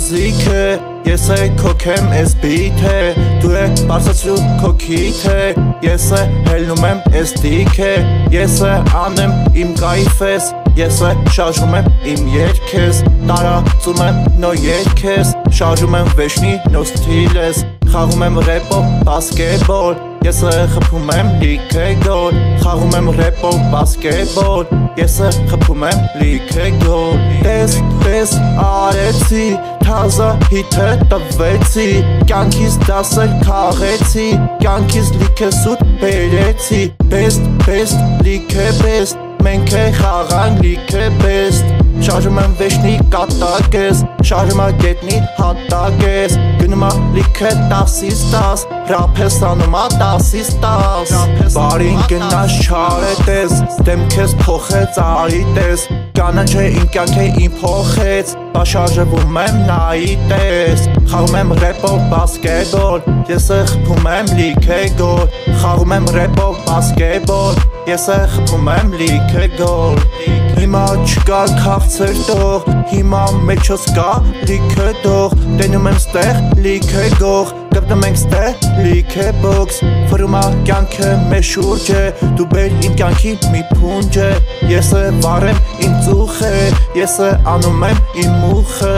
մարզիկ է Ես է քոքեմ ես բիթ է Դու է բարսացրու քո քիթ է Ես է հելնում եմ ես դիք է Ես է անեմ իմ կայֆ ես Ես է շարժում եմ իմ երգ ես Տարածում եմ նո երգ ես Շարժում եմ վեշնի նո ստիլ ես Խաղում եմ ռեպով բասկետբոլ Ես է խփում եմ լիքը գոլ Խաղում եմ ռեպով բասկետբոլ Ես է խփում եմ լիքը գոլ Տես արեցի Թազա հիթը տվեցի Կյանքիս դասեր քաղեցի Կյանքիս լիքը սուտ բերեցի Best լիքը best Մենք է խաղանք լիքը best Շարժում եմ վեշնի կատակ ես Շարժում եմ գետնի հատակ ես Գնում եմ լիքը 10-ից 10 Ռապ ես անում եմ 10-ից 10 Բարին գնաս չարետ ես Դեմքես փոխեց արիտ ես Կանանչ է իմ կյանք է իմ փոխեց Բաշարժվում եմ նայիտ ես Խաղում եմ ռեպով բասկետբոլ Ես է խփում եմ լիքը գոլ Խաղում եմ ռեպով բասկետբոլ Ես է խփում եմ լիքը գոլ Հիմա չկա քաղցր տող Հիմա մեջոց կա լիքը տող Տենում եմ ստեղ լիքը գող Գպնում ենք ստեղ լիքը բոքս Վրում ա կյանքը մեր շուրջ է Դու բեր իմ կյանքի մի փունջ է Ես է վարեմ իմ ծուխ է Ես է անում եմ իմ մուխը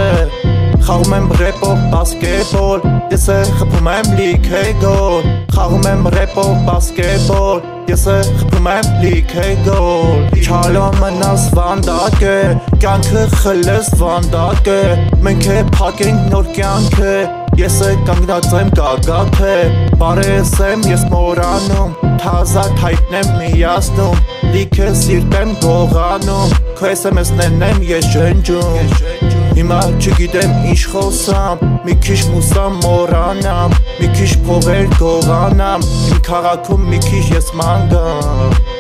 Խաղում եմ ռեպով բասկետբոլ Ես է խփում եմ լիքը գոլ Խաղում եմ ռեպով բասկետբոլ Ես է խփում եմ լիքը գոլ Չալո մնաս վանդակ է Կյանքը խլես վանդակ է Մենք է փակենք նոր կյանքը Ես է կանգնած եմ գագաթ է Բարես եմ ես մորանում Թազա թայպն եմ միացնում Լիքը սիրտ եմ գողանում Քո SMS-ներն եմ ես ջնջում Հիմա չգիտեմ ինչ խոսամ Մի քիչ մուսամ մորանամ Մի քիչ փողեր գողանամ Իմ քաղաքում մի քիչ ես ման գամ